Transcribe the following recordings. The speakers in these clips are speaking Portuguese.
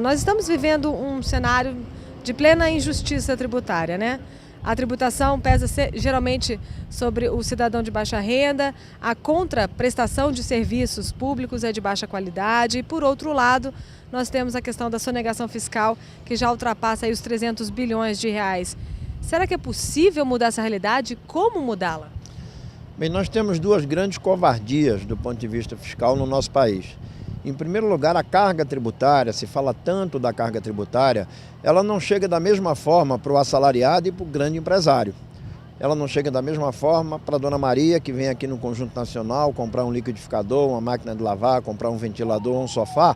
Nós estamos vivendo um cenário de plena injustiça tributária, né? A tributação pesa geralmente sobre o cidadão de baixa renda, a contraprestação de serviços públicos é de baixa qualidade e, por outro lado, nós temos a questão da sonegação fiscal, que já ultrapassa aí os 300 bilhões de reais. Será que é possível mudar essa realidade? Como mudá-la? Bem, nós temos duas grandes covardias do ponto de vista fiscal no nosso país. Em primeiro lugar, a carga tributária, se fala tanto da carga tributária, ela não chega da mesma forma para o assalariado e para o grande empresário. Ela não chega da mesma forma para a dona Maria, que vem aqui no Conjunto Nacional comprar um liquidificador, uma máquina de lavar, comprar um ventilador, um sofá.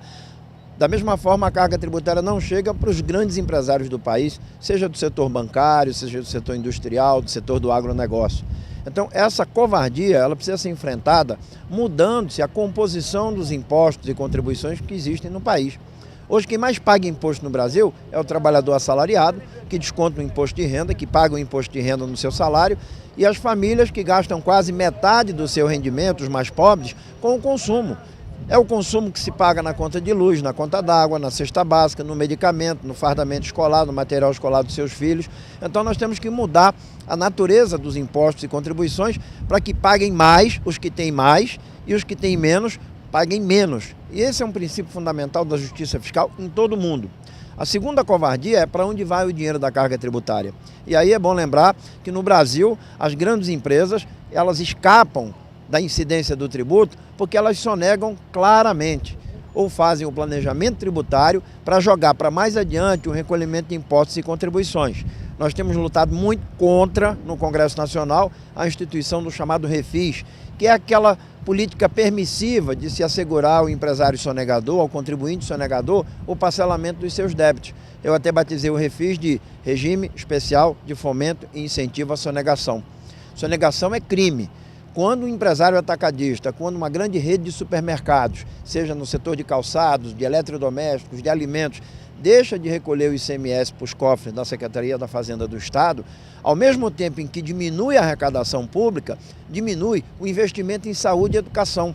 Da mesma forma, a carga tributária não chega para os grandes empresários do país, seja do setor bancário, seja do setor industrial, do setor do agronegócio. Então, essa covardia ela precisa ser enfrentada mudando-se a composição dos impostos e contribuições que existem no país. Hoje, quem mais paga imposto no Brasil é o trabalhador assalariado, que desconta o imposto de renda, que paga o imposto de renda no seu salário, e as famílias que gastam quase metade do seu rendimento, os mais pobres, com o consumo. É o consumo que se paga na conta de luz, na conta d'água, na cesta básica, no medicamento, no fardamento escolar, no material escolar dos seus filhos. Então nós temos que mudar a natureza dos impostos e contribuições para que paguem mais os que têm mais e os que têm menos paguem menos. E esse é um princípio fundamental da justiça fiscal em todo o mundo. A segunda covardia é para onde vai o dinheiro da carga tributária. E aí é bom lembrar que no Brasil as grandes empresas elas escapam da incidência do tributo, porque elas sonegam claramente ou fazem o planejamento tributário para jogar para mais adiante o recolhimento de impostos e contribuições. Nós temos lutado muito contra, no Congresso Nacional, a instituição do chamado Refis, que é aquela política permissiva de se assegurar ao empresário sonegador, ao contribuinte sonegador, o parcelamento dos seus débitos. Eu até batizei o Refis de Regime Especial de Fomento e Incentivo à Sonegação. Sonegação é crime. Quando um empresário atacadista, quando uma grande rede de supermercados, seja no setor de calçados, de eletrodomésticos, de alimentos, deixa de recolher o ICMS para os cofres da Secretaria da Fazenda do Estado, ao mesmo tempo em que diminui a arrecadação pública, diminui o investimento em saúde e educação,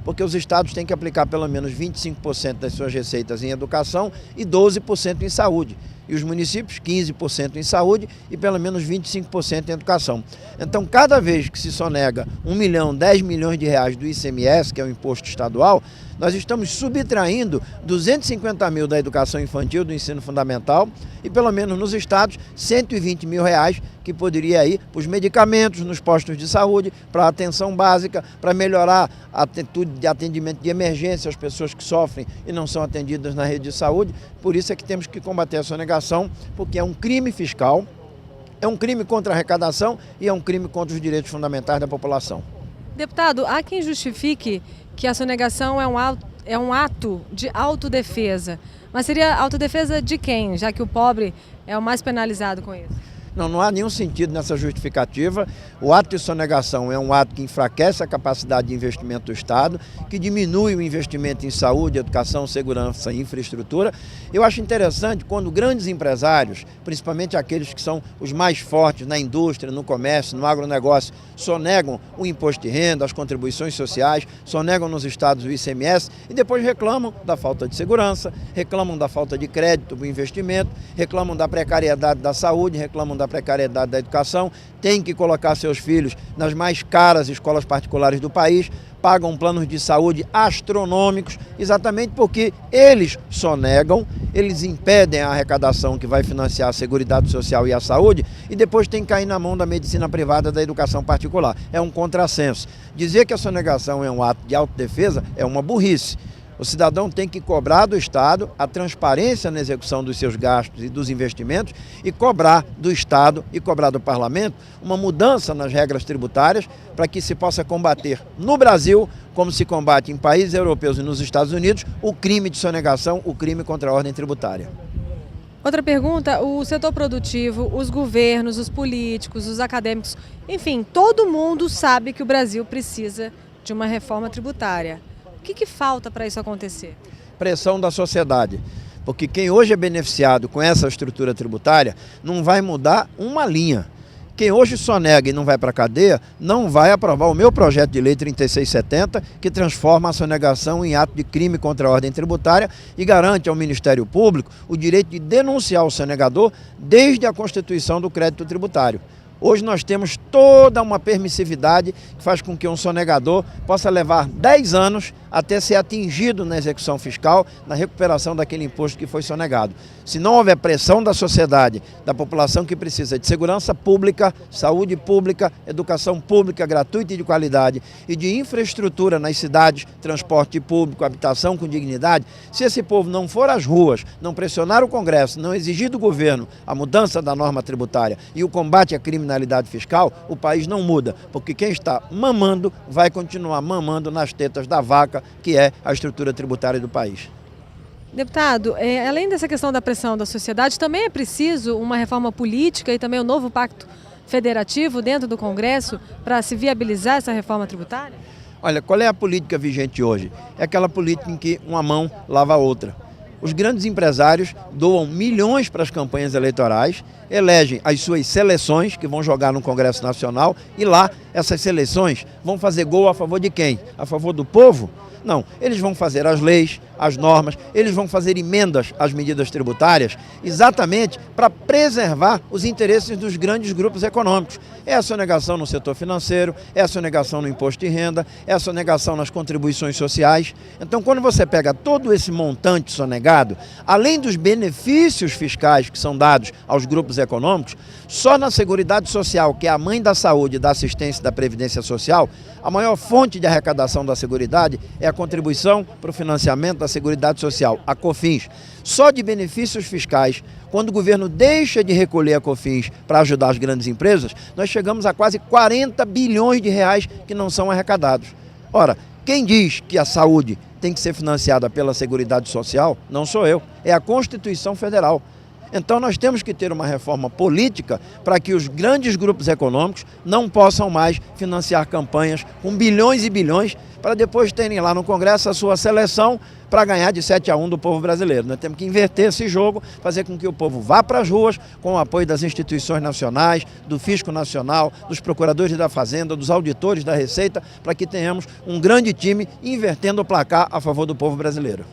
porque os estados têm que aplicar pelo menos 25% das suas receitas em educação e 12% em saúde. E os municípios 15% em saúde e pelo menos 25% em educação. Então, cada vez que se sonega 1 milhão, 10 milhões de reais do ICMS, que é o imposto estadual, nós estamos subtraindo 250 mil da educação infantil, do ensino fundamental, e pelo menos nos estados, 120 mil reais que poderia ir para os medicamentos nos postos de saúde, para a atenção básica, para melhorar a atitude de atendimento de emergência às pessoas que sofrem e não são atendidas na rede de saúde. Por isso é que temos que combater a sonegação, porque é um crime fiscal, é um crime contra a arrecadação e é um crime contra os direitos fundamentais da população. Deputado, há quem justifique que a sonegação é um ato de autodefesa. Mas seria autodefesa de quem, já que o pobre é o mais penalizado com isso? Não há nenhum sentido nessa justificativa. O ato de sonegação é um ato que enfraquece a capacidade de investimento do Estado, que diminui o investimento em saúde, educação, segurança e infraestrutura. Eu acho interessante quando grandes empresários, principalmente aqueles que são os mais fortes na indústria, no comércio, no agronegócio, sonegam o imposto de renda, as contribuições sociais, sonegam nos estados o ICMS e depois reclamam da falta de segurança, reclamam da falta de crédito para o investimento, reclamam da precariedade da saúde, reclamam da precariedade da educação, tem que colocar seus filhos nas mais caras escolas particulares do país, pagam planos de saúde astronômicos, exatamente porque eles sonegam, eles impedem a arrecadação que vai financiar a Seguridade Social e a saúde e depois tem que cair na mão da medicina privada da educação particular. É um contrassenso. Dizer que a sonegação é um ato de autodefesa é uma burrice. O cidadão tem que cobrar do Estado a transparência na execução dos seus gastos e dos investimentos e cobrar do Estado e cobrar do Parlamento uma mudança nas regras tributárias para que se possa combater no Brasil, como se combate em países europeus e nos Estados Unidos, o crime de sonegação, o crime contra a ordem tributária. Outra pergunta, o setor produtivo, os governos, os políticos, os acadêmicos, enfim, todo mundo sabe que o Brasil precisa de uma reforma tributária. O que falta para isso acontecer? Pressão da sociedade, porque quem hoje é beneficiado com essa estrutura tributária não vai mudar uma linha. Quem hoje sonega e não vai para a cadeia, não vai aprovar o meu projeto de lei 3670, que transforma a sonegação em ato de crime contra a ordem tributária e garante ao Ministério Público o direito de denunciar o sonegador desde a constituição do crédito tributário. Hoje nós temos toda uma permissividade que faz com que um sonegador possa levar 10 anos até ser atingido na execução fiscal, na recuperação daquele imposto que foi sonegado. Se não houver pressão da sociedade, da população que precisa de segurança pública, saúde pública, educação pública gratuita e de qualidade e de infraestrutura nas cidades, transporte público, habitação com dignidade, se esse povo não for às ruas, não pressionar o Congresso, não exigir do governo a mudança da norma tributária e o combate à criminalidade fiscal, o país não muda, porque quem está mamando vai continuar mamando nas tetas da vaca, que é a estrutura tributária do país. Deputado, além dessa questão da pressão da sociedade, também é preciso uma reforma política e também um novo pacto federativo dentro do Congresso para se viabilizar essa reforma tributária? Olha, qual é a política vigente hoje? É aquela política em que uma mão lava a outra. Os grandes empresários doam milhões para as campanhas eleitorais, elegem as suas seleções que vão jogar no Congresso Nacional e lá essas seleções vão fazer gol a favor de quem? A favor do povo? Não, eles vão fazer as leis, as normas, eles vão fazer emendas às medidas tributárias exatamente para preservar os interesses dos grandes grupos econômicos. É a sonegação no setor financeiro, é a sonegação no imposto de renda, é a sonegação nas contribuições sociais. Então, quando você pega todo esse montante sonegado, além dos benefícios fiscais que são dados aos grupos econômicos, só na Seguridade Social, que é a mãe da saúde, da assistência e da previdência social, a maior fonte de arrecadação da Seguridade é a contribuição para o financiamento da Seguridade Social, a COFINS. Só de benefícios fiscais, quando o governo deixa de recolher a COFINS para ajudar as grandes empresas, nós chegamos a quase 40 bilhões de reais que não são arrecadados. Ora, quem diz que a saúde tem que ser financiada pela Seguridade Social, não sou eu, é a Constituição Federal. Então nós temos que ter uma reforma política para que os grandes grupos econômicos não possam mais financiar campanhas com bilhões e bilhões para depois terem lá no Congresso a sua seleção para ganhar de 7-1 do povo brasileiro. Nós temos que inverter esse jogo, fazer com que o povo vá para as ruas com o apoio das instituições nacionais, do Fisco Nacional, dos procuradores da Fazenda, dos auditores da Receita, para que tenhamos um grande time invertendo o placar a favor do povo brasileiro.